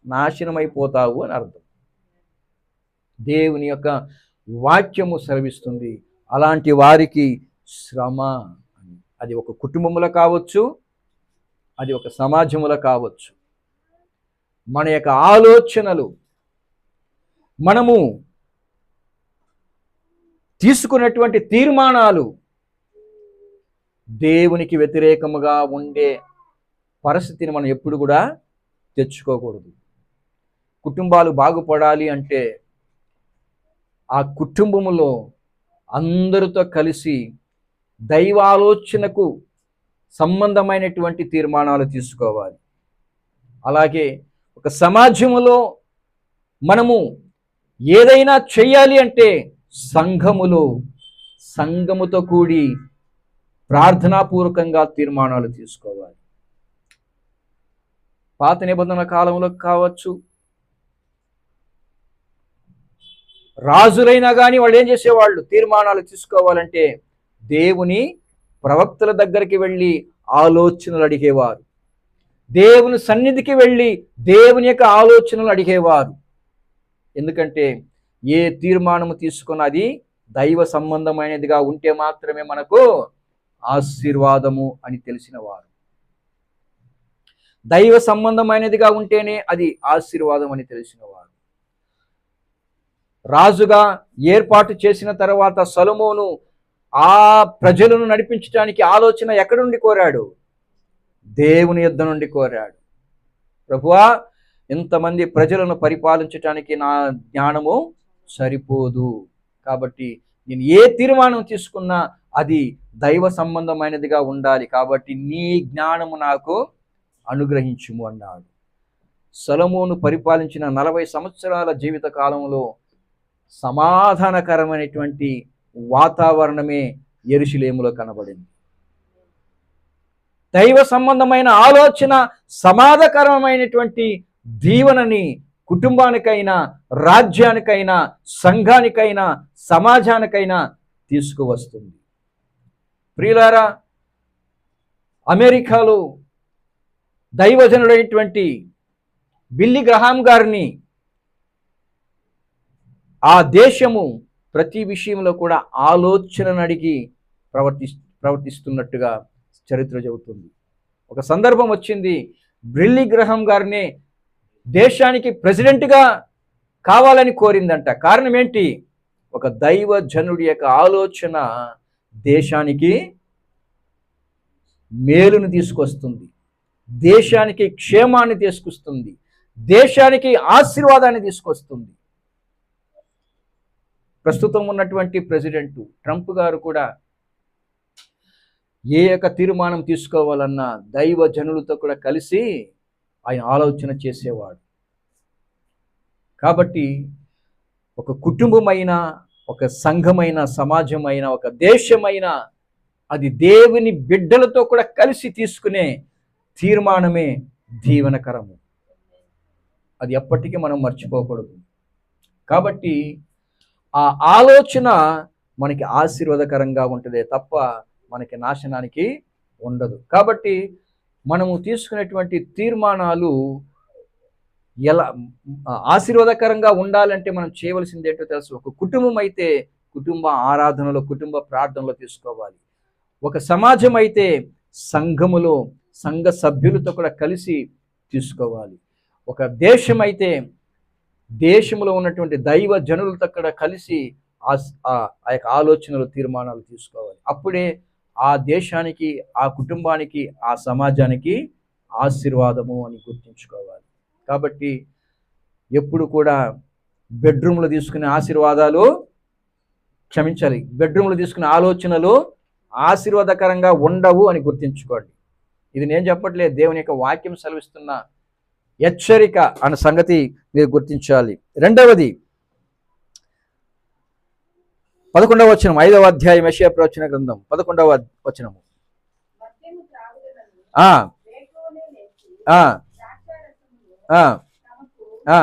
నాశనమైపోతావు అని అర్థం. దేవుని యొక్క వాక్యము సెలవిస్తుంది అలాంటి వారికి శ్రమ అని. అది ఒక కుటుంబములో కావచ్చు, అది ఒక సమాజములో కావచ్చు. మన యొక్క ఆలోచనలు, మనము తీసుకున్నటువంటి తీర్మానాలు దేవునికి వ్యతిరేకముగా ఉండే పరిస్థితిని మనం ఎప్పుడు కూడా తెచ్చుకోకూడదు. కుటుంబాలు బాగుపడాలి అంటే ఆ కుటుంబములో అందరితో కలిసి దైవాలోచనకు సంబంధమైనటువంటి తీర్మానాలు తీసుకోవాలి. అలాగే ఒక సమాజములో మనము ఏదైనా చేయాలి అంటే సంఘముతో కూడి ప్రార్థనాపూర్వకంగా తీర్మానాలు తీసుకోవాలి. పాత నిబంధనల కాలంలో కావచ్చు, రాజులైనా కానీ వాళ్ళు ఏం చేసేవాళ్ళు, తీర్మానాలు తీసుకోవాలంటే దేవుని ప్రవక్తల దగ్గరికి వెళ్ళి ఆలోచనలు అడిగేవారు. దేవుని సన్నిధికి వెళ్ళి దేవుని యొక్క ఆలోచనలు అడిగేవారు. ఎందుకంటే ఏ తీర్మానము తీసుకున్నది దైవ సంబంధమైనదిగా ఉంటే మాత్రమే మనకు ఆశీర్వాదము అని తెలిసిన వారు. దైవ సంబంధమైనదిగా ఉంటేనే అది ఆశీర్వాదం అని తెలిసిన వారు. రాజుగా ఏర్పాటు చేసిన తర్వాత సొలొమోను ఆ ప్రజలను నడిపించడానికి ఆలోచన ఎక్కడి నుండి కోరాడు? దేవుని యొద్ద నుండి కోరాడు. ప్రభువా, ఇంతమంది ప్రజలను పరిపాలించడానికి నా జ్ఞానము సరిపోదు, కాబట్టి నేను ఏ తీర్మానం తీసుకున్నా అది దైవ సంబంధమైనదిగా ఉండాలి, కాబట్టి నీ జ్ఞానము నాకు అనుగ్రహించుము అన్నాడు. సొలొమోను పరిపాలించిన 40 సంవత్సరాల జీవిత కాలంలో సమాధానకరమైనటువంటి వాతావరణమే యెరూషలేములో కనబడింది. దైవ సంబంధమైన ఆలోచన సమాధానకరమైనటువంటి దీవెనని కుటుంబానికైనా, రాజ్యానికైనా, సంఘానికైనా, సమాజానికైనా తీసుకువస్తుంది. ప్రియులారా, అమెరికాలో దైవజనుడైనటువంటి బిల్లీ గ్రహాం గారిని ఆ దేశము ప్రతి విషయంలో కూడా ఆలోచనను అడిగి ప్రవర్తిస్తున్నట్టుగా చరిత్ర చెబుతుంది. ఒక సందర్భం వచ్చింది, బిల్లీ గ్రహాం గారిని దేశానికి ప్రెసిడెంట్గా కావాలని కోరిందంట. కారణం ఏంటి? ఒక దైవజనుడి యొక్క ఆలోచన దేశానికి మేలును తీసుకొస్తుంది, దేశానికి క్షేమాన్ని తీసుకొస్తుంది, దేశానికి ఆశీర్వాదాన్ని తీసుకొస్తుంది. ప్రస్తుతం ఉన్నటువంటి ప్రెసిడెంట్ ట్రంప్ గారు కూడా ఏ యొక్క తీర్మానం తీసుకోవాలన్నా దైవజనులతో కూడా కలిసి ఆయన ఆలోచన చేసేవాడు. కాబట్టి ఒక కుటుంబమైన, ఒక సంఘమైన, సమాజమైన, ఒక దేశమైన అది దేవుని బిడ్డలతో కూడా కలిసి తీసుకునే తీర్మానమే దీవెనకరము. అది ఎప్పటికీ మనం మర్చిపోకూడదు. కాబట్టి ఆ ఆలోచన మనకి ఆశీర్వాదకరంగా ఉంటుందే తప్ప మనకి నాశనానికి ఉండదు. కాబట్టి మనము తీసుకునేటువంటి తీర్మానాలు ఎలా ఆశీర్వాదకరంగా ఉండాలంటే మనం చేయవలసింది ఏంటో తెలుసు. ఒక కుటుంబం అయితే కుటుంబ ఆరాధనలో, కుటుంబ ప్రార్థనలో తీసుకోవాలి. ఒక సమాజం అయితే సంఘములో సంఘ సభ్యులతో కూడా కలిసి తీసుకోవాలి. ఒక దేశం అయితే దేశంలో ఉన్నటువంటి దైవ జనులతో కూడా కలిసి ఆ యొక్క ఆలోచనలు, తీర్మానాలు తీసుకోవాలి. అప్పుడే ఆ దేశానికి, ఆ కుటుంబానికి, ఆ సమాజానికి ఆశీర్వాదము అని గుర్తుంచుకోవాలి. కాబట్టి ఎప్పుడు కూడా బెడ్రూమ్లో తీసుకునే ఆశీర్వాదాలు క్షమించాలి, బెడ్రూమ్లో తీసుకునే ఆలోచనలు ఆశీర్వాదకరంగా ఉండవు అని గుర్తించుకోండి. ఇది నేను చెప్పట్లేదు, దేవుని యొక్క వాక్యం సెలవిస్తున్న హెచ్చరిక అన్న సంగతి మీరు గుర్తించాలి. రెండవది 11వ వచనం, 5వ అధ్యాయం యెషయా ప్రవచన గ్రంథం 11వ వచనము. ఆ ఆ ఆ ఆ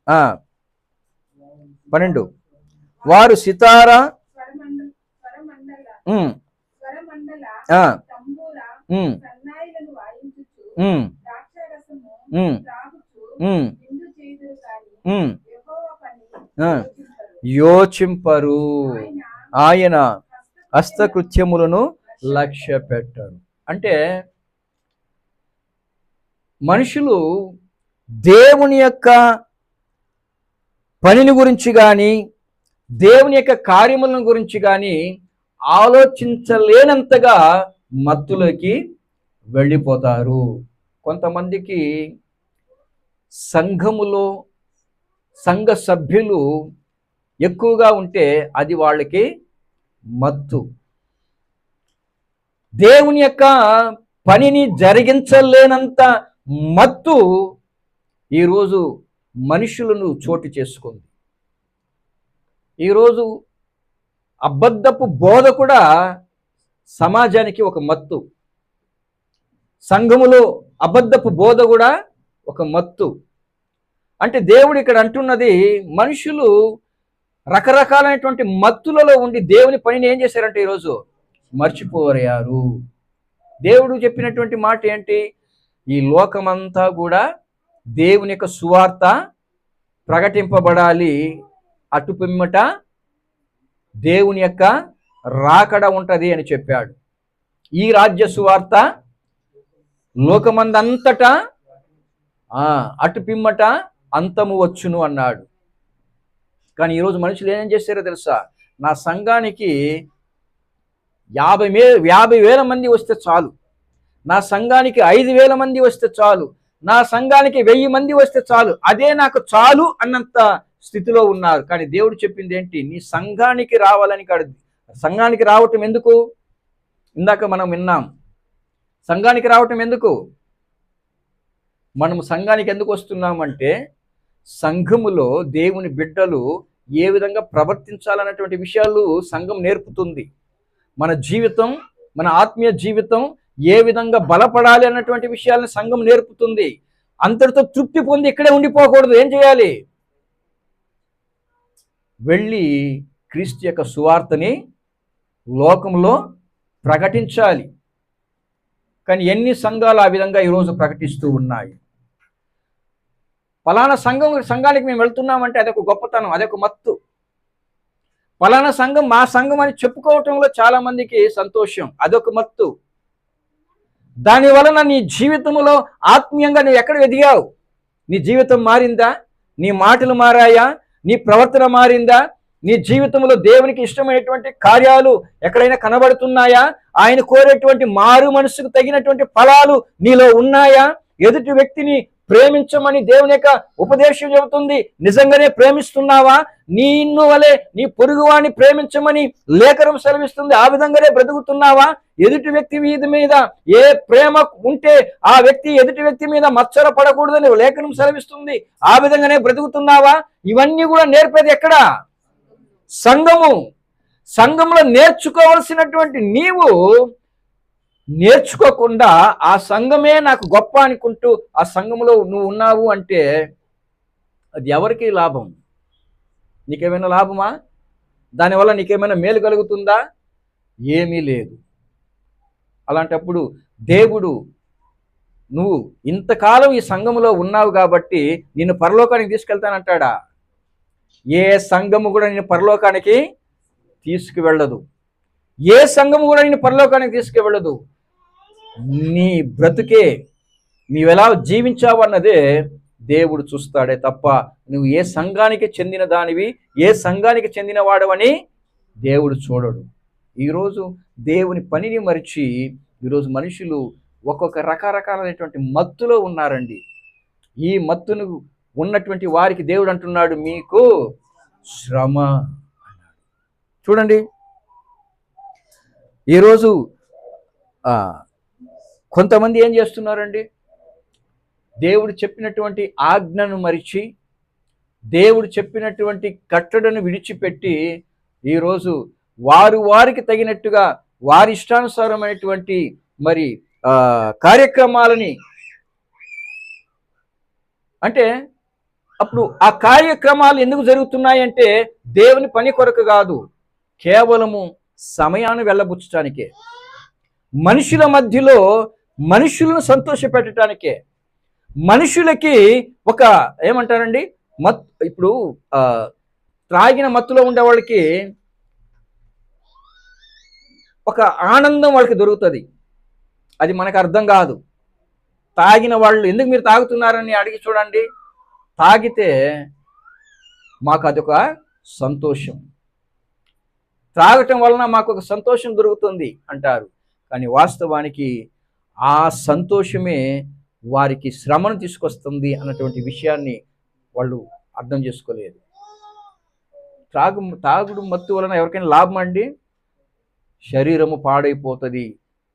ఆ 12 వారు సితారా యోచింపరు, ఆయన హస్తకృత్యములను లక్ష్య పెట్టరు. అంటే మనుషులు దేవుని యొక్క పనిని గురించి కానీ దేవుని యొక్క కార్యములను గురించి కానీ ఆలోచించలేనంతగా మత్తులోకి వెళ్ళిపోతారు. కొంతమందికి సంఘములో సంఘ సభ్యులు ఎక్కువగా ఉంటే అది వాళ్ళకి మత్తు. దేవుని యొక్క పనిని జరిగించలేనంత మత్తు ఈరోజు మనుషులను చోటు చేసుకుంది. ఈరోజు అబద్ధపు బోధ కూడా సమాజానికి ఒక మత్తు, సంఘములో అబద్ధపు బోధ కూడా ఒక మత్తు. అంటే దేవుడు ఇక్కడ అంటున్నది, మనుషులు రకరకాలైనటువంటి మత్తులలో ఉండి దేవుని పనిని ఏం చేశారంటే ఈరోజు మర్చిపోయారు. దేవుడు చెప్పినటువంటి మాట ఏంటి? ఈ లోకమంతా కూడా దేవుని యొక్క సువార్త ప్రకటింపబడాలి, అటు పిమ్మట దేవుని యొక్క రాకడ ఉంటది అని చెప్పాడు. ఈ రాజ్య సువార్త లోకమందంతటా అటు పిమ్మట అంతము వచ్చును అన్నాడు. కానీ ఈరోజు మనుషులు ఏం చేశారో తెలుసా? నా సంఘానికి 50,000 మంది వస్తే చాలు, నా సంఘానికి 5,000 మంది వస్తే చాలు, నా సంఘానికి 1000 మంది వస్తే చాలు, అదే నాకు చాలు అన్నంత స్థితిలో ఉన్నారు. కానీ దేవుడు చెప్పింది ఏంటి? నీ సంఘానికి రావాలని కాదు. సంఘానికి రావటం ఎందుకు? ఇందాక మనం విన్నాం. సంఘానికి రావటం ఎందుకు? మనము సంఘానికి ఎందుకు వస్తున్నామంటే సంఘములో దేవుని బిడ్డలు ఏ విధంగా ప్రవర్తించాలన్నటువంటి విషయాలు సంఘం నేర్పుతుంది. మన జీవితం, మన ఆత్మీయ జీవితం ఏ విధంగా బలపడాలి అన్నటువంటి విషయాలను సంఘం నేర్పుతుంది. అంతటితో తృప్తి పొంది ఇక్కడే ఉండిపోకూడదు. ఏం చేయాలి? వెళ్ళి క్రీస్తు యొక్క సువార్తని లోకంలో ప్రకటించాలి. కానీ ఎన్ని సంఘాలు ఆ విధంగా ఈరోజు ప్రకటిస్తూ ఉన్నాయి? ఫలానా సంఘానికి మేము వెళ్తున్నామంటే అదొక గొప్పతనం, అదొక మత్తు. ఫలానా సంఘం మా సంఘం అని చెప్పుకోవటంలో చాలా మందికి సంతోషం, అదొక మత్తు. దాని వలన నీ జీవితంలో ఆత్మీయంగా నువ్వు ఎక్కడ ఎదిగావు? నీ జీవితం మారిందా? నీ మాటలు మారాయా? నీ ప్రవర్తన మారిందా? నీ జీవితంలో దేవునికి ఇష్టమైనటువంటి కార్యాలు ఎక్కడైనా కనబడుతున్నాయా? ఆయన కోరేటువంటి మారు మనసుకు తగినటువంటి ఫలాలు నీలో ఉన్నాయా? ఎదుటి వ్యక్తిని ప్రేమించమని దేవుని యొక్క ఉపదేశం చెబుతుంది. నిజంగానే ప్రేమిస్తున్నావా? నిన్ను వలె నీ పొరుగువాణ్ణి ప్రేమించమని లేఖనం సెలవిస్తుంది. ఆ విధంగానే బ్రతుకుతున్నావా? ఎదుటి వ్యక్తి మీద ఏ ప్రేమ ఉంటే ఆ వ్యక్తి ఎదుటి వ్యక్తి మీద మచ్చర పడకూడదని లేఖనం సెలవిస్తుంది. ఆ విధంగానే బ్రతుకుతున్నావా? ఇవన్నీ కూడా నేర్పేది ఎక్కడ? సంఘము. సంఘంలో నేర్చుకోవాల్సినటువంటి నీవు నేర్చుకోకుండా ఆ సంఘమే నాకు గొప్ప అనుకుంటూ ఆ సంఘంలో నువ్వు ఉన్నావు అంటే అది ఎవరికి లాభం? నీకేమైనా లాభమా? దానివల్ల నీకేమైనా మేలు కలుగుతుందా? ఏమీ లేదు. అలాంటప్పుడు దేవుడు నువ్వు ఇంతకాలం ఈ సంఘములో ఉన్నావు కాబట్టి నిన్ను పరలోకానికి తీసుకెళ్తానంటాడా? ఏ సంఘము కూడా నిన్ను పరలోకానికి తీసుకువెళ్ళదు. ఏ సంఘము కూడా నిన్ను పరలోకానికి తీసుకువెళ్ళదు. నీ బ్రతుకే, నీవెలా జీవించావు అన్నదే దేవుడు చూస్తాడే తప్ప నువ్వు ఏ సంఘానికి చెందిన దానివి, ఏ సంఘానికి చెందిన వాడవని దేవుడు చూడడు. ఈరోజు దేవుని పనిని మరిచి ఈరోజు మనుషులు ఒక్కొక్క రకరకాలైనటువంటి మత్తులో ఉన్నారండి. ఈ మత్తును ఉన్నటువంటి వారికి దేవుడు అంటున్నాడు, మీకు శ్రమ అన్నాడు. చూడండి, ఈరోజు కొంతమంది ఏం చేస్తున్నారండి, దేవుడు చెప్పినటువంటి ఆజ్ఞను మరిచి, దేవుడు చెప్పినటువంటి కట్టడను విడిచిపెట్టి ఈరోజు వారికి తగినట్టుగా వారి ఇష్టానుసారమైనటువంటి మరి కార్యక్రమాలని, అంటే అప్పుడు ఆ కార్యక్రమాలు ఎందుకు జరుగుతున్నాయంటే దేవుని పని కొరకు కాదు, కేవలము సమయాన్ని వెళ్ళబుచ్చటానికే, మనుషుల మధ్యలో మనుషులను సంతోషపెట్టడానికే, మనుషులకి ఒక ఏమంటారండి ఇప్పుడు త్రాగిన మత్తులో ఉండేవాళ్ళకి ఒక ఆనందం వాళ్ళకి దొరుకుతుంది, అది మనకు అర్థం కాదు. తాగిన వాళ్ళు ఎందుకు మీరు తాగుతున్నారని అడిగి చూడండి, తాగితే మాకు అదొక సంతోషం, త్రాగటం వలన మాకు ఒక సంతోషం దొరుకుతుంది అంటారు. కానీ వాస్తవానికి ఆ సంతోషమే వారికి శ్రమను తీసుకొస్తుంది అన్నటువంటి విషయాన్ని వాళ్ళు అర్థం చేసుకోలేదు. తాగుడు మత్తు వలన ఎవరికైనా లాభం అండి? శరీరము పాడైపోతుంది,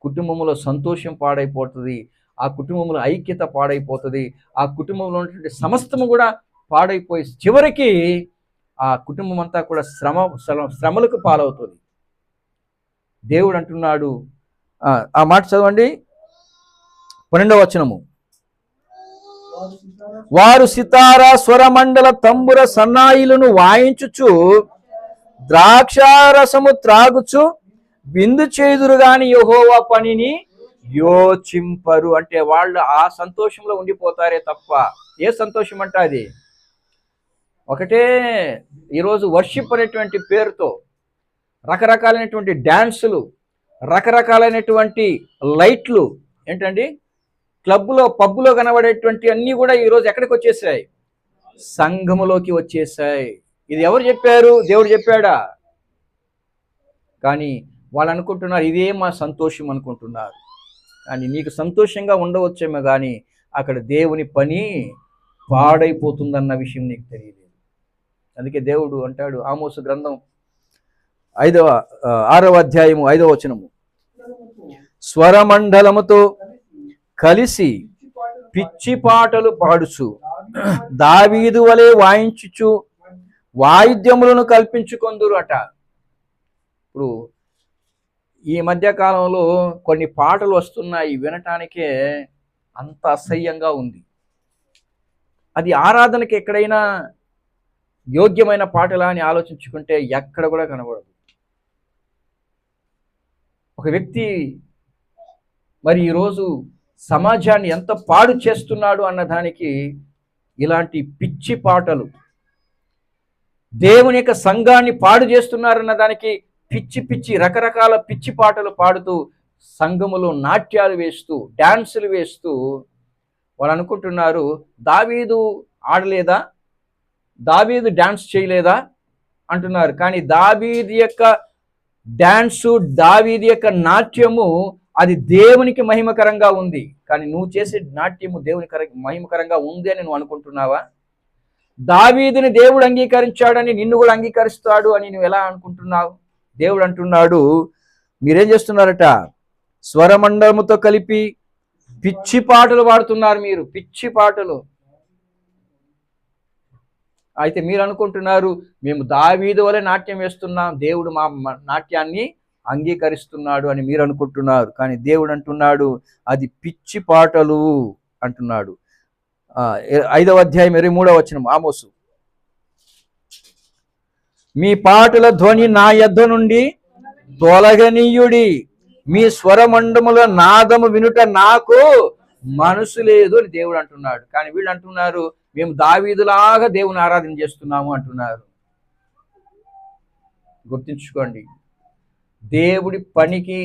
కుటుంబంలో సంతోషం పాడైపోతుంది, ఆ కుటుంబంలో ఐక్యత పాడైపోతుంది, ఆ కుటుంబంలో ఉన్నటువంటి సమస్తము కూడా పాడైపోయి చివరికి ఆ కుటుంబం అంతా కూడా శ్రమలకు పాలవుతుంది. దేవుడు అంటున్నాడు, ఆ మాట చదవండి, 12వ వచనము, వారు సితార స్వరమండల తంబుర సన్నాయిలను వాయించుచు ద్రాక్షారసము త్రాగుచు విందు చేదురు గాని యెహోవా పనిని యోచింపరు. అంటే వాళ్ళు ఆ సంతోషంలో ఉండిపోతారే తప్ప ఏ సంతోషం అంటే అది ఒకటే. ఈరోజు వర్షిప్ అనేటువంటి పేరుతో రకరకాలైనటువంటి డ్యాన్సులు, రకరకాలైనటువంటి లైట్లు, ఏంటండి క్లబ్లో పబ్లో కనబడేటువంటి అన్నీ కూడా ఈరోజు ఎక్కడికి వచ్చేసాయి? సంఘములోకి వచ్చేసాయి. ఇది ఎవరు చెప్పారు? దేవుడు చెప్పాడా? కానీ వాళ్ళు అనుకుంటున్నారు ఇదే మా సంతోషం అనుకుంటున్నారు. కానీ నీకు సంతోషంగా ఉండవచ్చేమో కానీ అక్కడ దేవుని పని పాడైపోతుందన్న విషయం నీకు తెలియలేదు. అందుకే దేవుడు అంటాడు, ఆమోసు గ్రంథం 6వ అధ్యాయము 5వ వచనము, స్వరమండలముతో కలిసి పిచ్చి పాటలు పాడుచు దావీదు వలె వాయించుచు వాయిద్యములను కల్పించుకొందురు అట. ఇప్పుడు ఈ మధ్య కాలంలో కొన్ని పాటలు వస్తున్నాయి, వినటానికే అంత అసహ్యంగా ఉంది. అది ఆరాధనకి ఎక్కడైనా యోగ్యమైన పాటలా అని ఆలోచించుకుంటే ఎక్కడ కూడా కనబడదు. ఒక వ్యక్తి మరి ఈరోజు సమాజాన్ని ఎంత పాడు చేస్తున్నాడు అన్నదానికి ఇలాంటి పిచ్చి పాటలు, దేవుని యొక్క సంఘాన్ని పాడు చేస్తున్నారన్న దానికి పిచ్చి పిచ్చి రకరకాల పిచ్చి పాటలు పాడుతూ సంఘములో నాట్యాలు వేస్తూ డ్యాన్సులు వేస్తూ వాళ్ళు అనుకుంటున్నారు దావీదు ఆడలేదా, దావీదు డ్యాన్స్ చేయలేదా అంటున్నారు. కానీ దావీదు యొక్క డ్యాన్సు, దావీదు యొక్క నాట్యము అది దేవునికి మహిమకరంగా ఉంది. కానీ నువ్వు చేసే నాట్యము దేవునికి మహిమకరంగా ఉంది అని నువ్వు అనుకుంటున్నావా? దావీదుని దేవుడు అంగీకరించాడని నిన్ను కూడా అంగీకరిస్తాడు అని నువ్వు ఎలా అనుకుంటున్నావు? దేవుడు అంటున్నాడు, మీరేం చేస్తున్నారట, స్వరమండలముతో కలిపి పిచ్చి పాటలు పాడుతున్నారు. మీరు పిచ్చి పాటలు. అయితే మీరు అనుకుంటున్నారు మేము దావీదు వలె నాట్యం వేస్తున్నాం, దేవుడు మా నాట్యాన్ని అంగీకరిస్తున్నాడు అని మీరు అనుకుంటున్నారు. కానీ దేవుడు అంటున్నాడు అది పిచ్చి పాటలు అంటున్నాడు. 5వ అధ్యాయం 23వ వచనం, ఆమోసు, మీ పాటల ధ్వని నా యొద్ద నుండి తొలగనీయుడి, మీ స్వరమండముల నాదము వినుట నాకు మనసు లేదు అని దేవుడు అంటున్నాడు. కానీ వీళ్ళు అంటున్నారు మేము దావీదులాగా దేవుని ఆరాధన చేస్తున్నాము అంటున్నారు. గుర్తుంచుకోండి, దేవుడి పనికి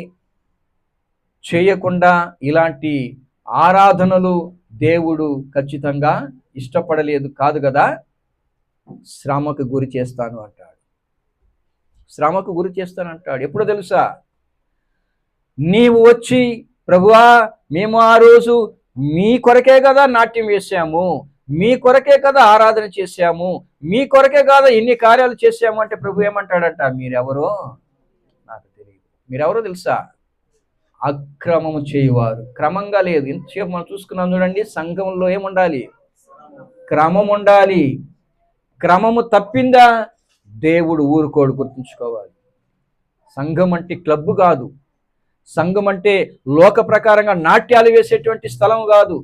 చేయకుండా ఇలాంటి ఆరాధనలు దేవుడు ఖచ్చితంగా ఇష్టపడలేదు కాదు కదా. శ్రమకు గురి చేస్తాను అంటాడు, శ్రమకు గురి చేస్తాను అంటాడు. ఎప్పుడో తెలుసా, నీవు వచ్చి ప్రభువా మేము ఆ రోజు మీ కొరకే కదా నాట్యం వేసాము, మీ కొరకే కదా ఆరాధన చేశాము, మీ కొరకే కదా ఇన్ని కార్యాలు చేశాము అంటే ప్రభు ఏమంటాడంట, మీరెవరో నాకు తెలియదు. మీరెవరో తెలుసా? అక్రమము చేయువారు. క్రమంగా లేదు. ఇంతసేపు మనం చూసుకున్నాం చూడండి, సంఘంలో ఏముండాలి? క్రమం ఉండాలి. క్రమము తప్పిందా దేవుడు ఊరుకోడు, గుర్తుంచుకోవాలి. సంఘం అంటే క్లబ్ కాదు. సంఘం అంటే లోక ప్రకారంగా నాట్యాలు వేసేటువంటి స్థలం కాదు.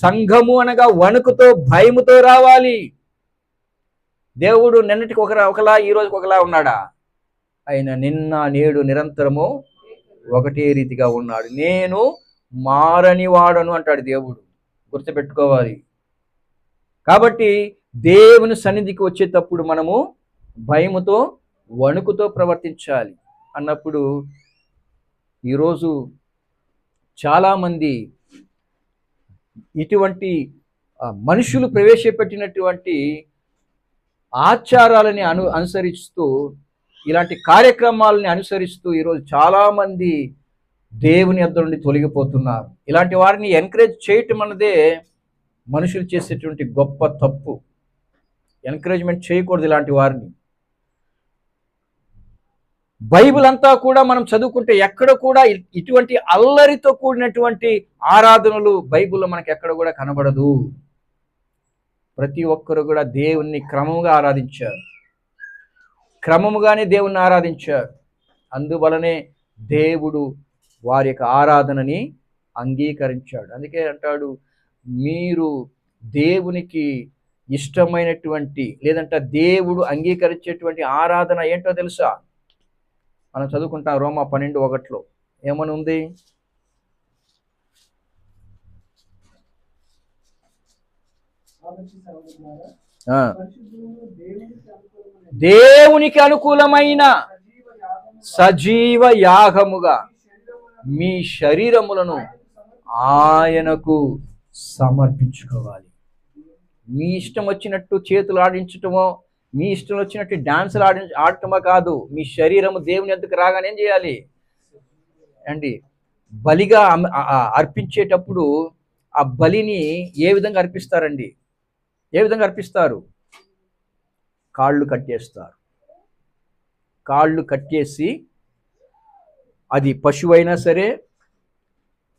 సంఘము అనగా వణుకుతో భయముతో రావాలి. దేవుడు నిన్నటికి ఒకలా ఈ రోజుకి ఒకలా ఉన్నాడా? ఆయన నిన్న నేడు నిరంతరము ఒకటే రీతిగా ఉన్నాడు. నేను మారని వాడను అంటాడు దేవుడు, గుర్తుపెట్టుకోవాలి. కాబట్టి దేవుని సన్నిధికి వచ్చేటప్పుడు మనము భయముతో వణుకుతో ప్రవర్తించాలి అన్నప్పుడు ఈరోజు చాలామంది ఇటువంటి మనుషులు ప్రవేశపెట్టినటువంటి ఆచారాలని అనుసరిస్తూ, ఇలాంటి కార్యక్రమాలని అనుసరిస్తూ ఈరోజు చాలామంది దేవుని యొద్ద నుండి తొలగిపోతున్నారు. ఇలాంటి వారిని ఎంకరేజ్ చేయటం అన్నదే మనుషులు చేసేటువంటి గొప్ప తప్పు. ఎంకరేజ్మెంట్ చేయకూడదు ఇలాంటి వారిని. బైబిల్ అంతా కూడా మనం చదువుకుంటే ఎక్కడ కూడా ఇటువంటి అల్లరితో కూడినటువంటి ఆరాధనలు బైబిల్లో మనకి ఎక్కడ కూడా కనబడదు. ప్రతి ఒక్కరు కూడా దేవుణ్ణి క్రమముగా ఆరాధించారు, క్రమముగానే దేవుణ్ణి ఆరాధించారు. అందువలనే దేవుడు వారి యొక్క ఆరాధనని అంగీకరించాడు. అందుకే అంటాడు, మీరు దేవునికి ఇష్టమైనటువంటి లేదంటే దేవుడు అంగీకరించేటువంటి ఆరాధన ఏంటో తెలుసా? మనం చదువుకుంటాం రోమా 12:1 ఏమని ఉంది? దేవునికి అనుకూలమైన సజీవ యాగముగా మీ శరీరములను ఆయనకు సమర్పించుకోవాలి. మీ ఇష్టం వచ్చినట్టు చేతులు ఆడించటమో, మీ ఇష్టం వచ్చినట్టు డాన్సులు ఆడటమో కాదు. మీ శరీరము దేవుని యొద్దకు రాగానే ఏం చేయాలి అండి? బలిగా అర్పించేటప్పుడు ఆ బలిని ఏ విధంగా అర్పిస్తారండి? ఏ విధంగా అర్పిస్తారు? కాళ్ళు కట్టేస్తారు. కాళ్ళు కట్టేసి, అది పశువైనా సరే,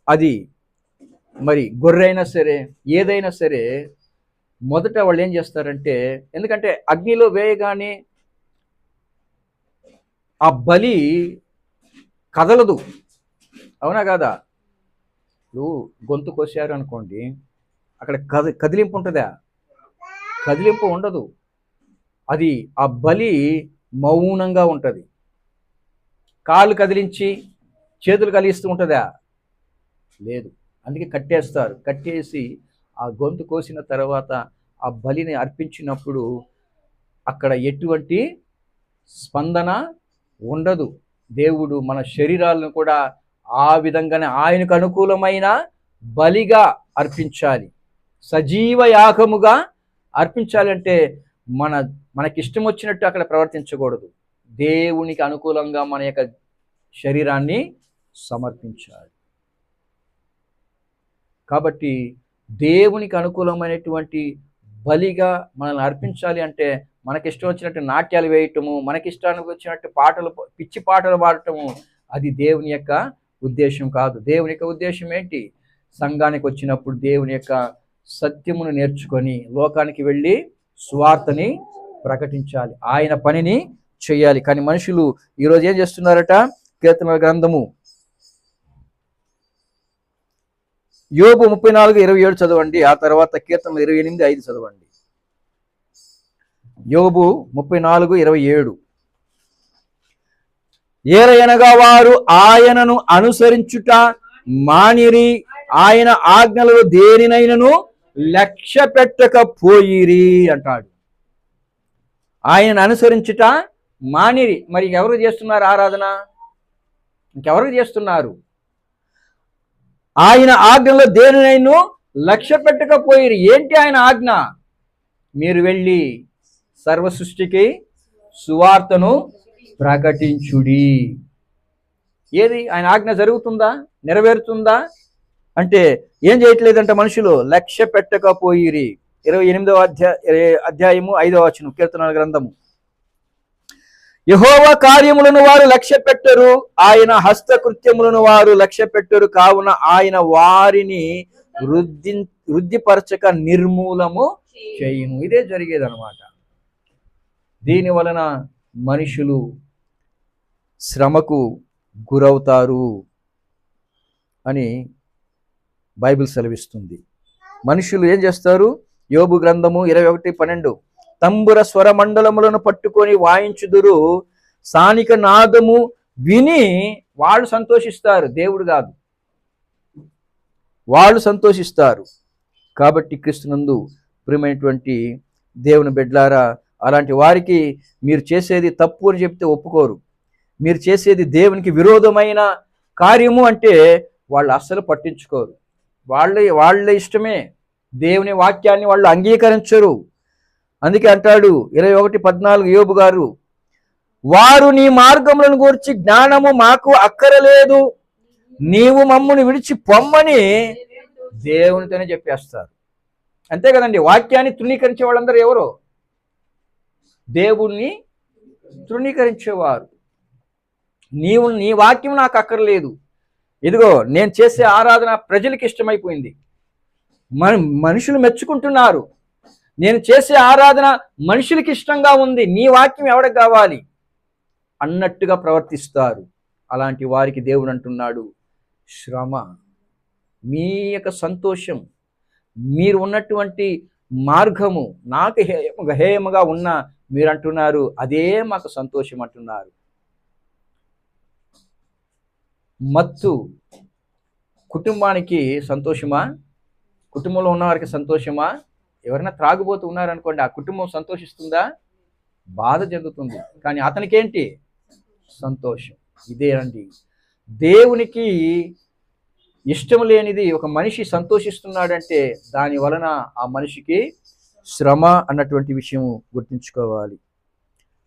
అది మరి గొర్రె అయినా సరే, ఏదైనా సరే, మొదట వాళ్ళు ఏం చేస్తారంటే, ఎందుకంటే అగ్నిలో వేయగానే ఆ బలి కదలదు, అవునా కాదా? ఇప్పుడు గొంతు కోసారు అనుకోండి, అక్కడ కదిలింపు ఉంటుందా? కదిలింపు ఉండదు. అది ఆ బలి మౌనంగా ఉంటుంది. కాళ్ళు కదిలించి చేతులు కలిగిస్తూ ఉంటుందా? లేదు. అందుకే కట్టేస్తారు. కట్టేసి ఆ గొంతు కోసిన తర్వాత ఆ బలిని అర్పించినప్పుడు అక్కడ ఎటువంటి స్పందన ఉండదు. దేవుడు మన శరీరాలను కూడా ఆ విధంగానే ఆయనకు అనుకూలమైన బలిగా అర్పించాలి, సజీవ యాగముగా అర్పించాలి. అంటే మనకిష్టం వచ్చినట్టు అక్కడ ప్రవర్తించకూడదు. దేవునికి అనుకూలంగా మన యొక్క శరీరాన్ని సమర్పించాలి. కాబట్టి దేవునికి అనుకూలమైనటువంటి బలిగా మనల్ని అర్పించాలి అంటే మనకిష్టం వచ్చినట్టు నాట్యాలు వేయటము, మనకిష్టానికి వచ్చినట్టు పాటలు, పిచ్చి పాటలు పాడటము, అది దేవుని యొక్క ఉద్దేశం కాదు. దేవుని యొక్క ఉద్దేశం ఏంటి? సంఘానికి వచ్చినప్పుడు దేవుని యొక్క సత్యమును నేర్చుకొని లోకానికి వెళ్ళి సువార్తని ప్రకటించాలి, ఆయన పనిని చేయాలి. కానీ మనుషులు ఈరోజు ఏం చేస్తున్నారట? కీర్తనల గ్రంథము యోబు 34:27 చదవండి. ఆ తర్వాత కీర్తనలు 28:5 చదవండి. యోబు 34:27. ఏలయనగా వారు ఆయనను అనుసరించుట మానిరి, ఆయన ఆజ్ఞలలో దేనినైనను లక్ష్య పెట్టకపోయిరి అంటాడు. ఆయనను అనుసరించుట మానిరి. మరి ఎవరు చేస్తున్నారు ఆరాధన? ఇంకెవరు చేస్తున్నారు? ఆయన ఆజ్ఞలో దేనినైనా లక్ష్య పెట్టకపోయిరి. ఏంటి ఆయన ఆజ్ఞ? మీరు వెళ్ళి సర్వ సృష్టికి సువార్తను ప్రకటించుడి. ఏది ఆయన ఆజ్ఞ జరుగుతుందా, నెరవేరుతుందా అంటే ఏం చేయట్లేదంట మనుషులు. లక్ష్య పెట్టకపోయిరి. 28వ అధ్యాయము 5వ వచనం కీర్తనల గ్రంథము. యెహోవా కార్యములను వారు లక్ష్య పెట్టరు, ఆయన హస్తకృత్యములను వారు లక్ష్య పెట్టరు, కావున ఆయన వారిని వృద్ధిపరచక నిర్మూలము చేయును. ఇదే జరిగేదన్నమాట. దీని వలన మనుషులు శ్రమకు గురవుతారు అని బైబిల్ సెలవిస్తుంది. మనుషులు ఏం చేస్తారు? యోబు గ్రంథము 21:12 తంబుర స్వరమండలములను పట్టుకొని వాయించుదురు, స్థానిక నాదము విని వాళ్ళు సంతోషిస్తారు, దేవుడు కాదు, వాళ్ళు సంతోషిస్తారు. కాబట్టి క్రీస్తునందు ప్రియమైనటువంటి దేవుని బిడ్డలారా, అలాంటి వారికి మీరు చేసేది తప్పు అని చెప్తే ఒప్పుకోరు. మీరు చేసేది దేవునికి విరోధమైన కార్యము అంటే వాళ్ళు అస్సలు పట్టించుకోరు. వాళ్ళ ఇష్టమే, దేవుని వాక్యాన్ని వాళ్ళు అంగీకరించరు. అందుకే అంటాడు 21:14 యోబు గారు, వారు నీ మార్గములను గురించి జ్ఞానము మాకు అక్కరలేదు, నీవు మమ్మును విడిచి పొమ్మని దేవునితోనే చెప్పేస్తారు. అంతే కదండి. వాక్యాన్ని తృణీకరించే వాళ్ళందరూ ఎవరు? దేవుణ్ణి తృణీకరించేవారు. నీ వాక్యం నాకు అక్కర్లేదు, ఇదిగో నేను చేసే ఆరాధన ప్రజలకు ఇష్టమైపోయింది, మనుషులు మెచ్చుకుంటున్నారు, నేను చేసే ఆరాధన మనుషులకి ఇష్టంగా ఉంది, నీ వాక్యం ఎవరికి కావాలి అన్నట్టుగా ప్రవర్తిస్తారు. అలాంటి వారికి దేవుడు అంటున్నాడు, శ్రమ, మీ యొక్క సంతోషం, మీరు ఉన్నటువంటి మార్గము నాకు హేయముగా ఉన్న మీరు అంటున్నారు, అదే మాకు సంతోషం అంటున్నారు. మత్తు కుటుంబానికి సంతోషమా? కుటుంబంలో ఉన్నవారికి సంతోషమా? ఎవరైనా త్రాగుబోతూ ఉన్నారనుకోండి, ఆ కుటుంబం సంతోషిస్తుందా? బాధ చెందుతుంది. కానీ అతనికేంటి? సంతోషం. ఇదేనండి దేవునికి ఇష్టం లేనిది ఒక మనిషి సంతోషిస్తున్నాడంటే దాని వలన ఆ మనిషికి శ్రమ అన్నటువంటి విషయం గుర్తుంచుకోవాలి.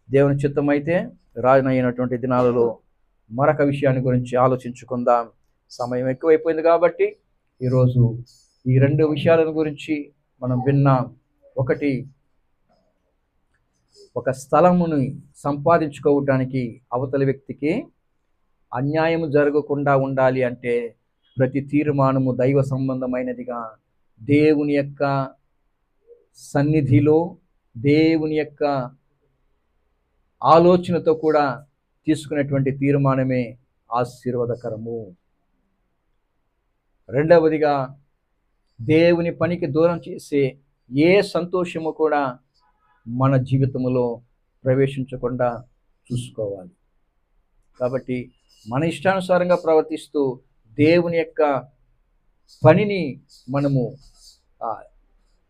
దేవుని చిత్తమైతే రానైనటువంటి దినాలలో మరొక విషయాన్ని గురించి ఆలోచించుకుందాం. సమయం ఎక్కువైపోయింది కాబట్టి ఈరోజు ఈ 2 విషయాలను గురించి మనం విన్నాం. ఒకటి, ఒక స్థలమును సంపాదించుకోవటానికి అవతలి వ్యక్తికి అన్యాయం జరగకుండా ఉండాలి అంటే ప్రతి తీర్మానము దైవ సంబంధమైనదిగా, దేవుని యొక్క సన్నిధిలో దేవుని యొక్క ఆలోచనతో కూడా తీసుకునేటువంటి తీర్మానమే ఆశీర్వాదకరము. రెండవదిగా, దేవుని పనికి దూరం చేసే ఏ సంతోషము కూడా మన జీవితంలో ప్రవేశించకుండా చూసుకోవాలి. కాబట్టి మన ఇష్టానుసారంగా ప్రవర్తిస్తూ దేవుని యొక్క పనిని మనము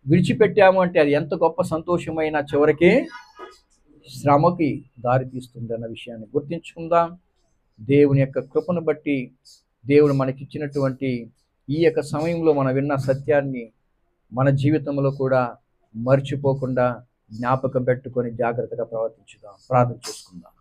విడిచిపెట్టాము అంటే అది ఎంత గొప్ప సంతోషమైనా చివరికి శ్రమకి దారితీస్తుంది అన్న విషయాన్ని గుర్తించుకుందాం. దేవుని యొక్క కృపను బట్టి దేవుడు మనకిచ్చినటువంటి ఈ యొక్క సమయంలో మనం విన్న సత్యాన్ని మన జీవితంలో కూడా మర్చిపోకుండా జ్ఞాపకం పెట్టుకొని జాగ్రత్తగా ప్రవర్తించుదాం. ప్రార్థన చేసుకుందాం.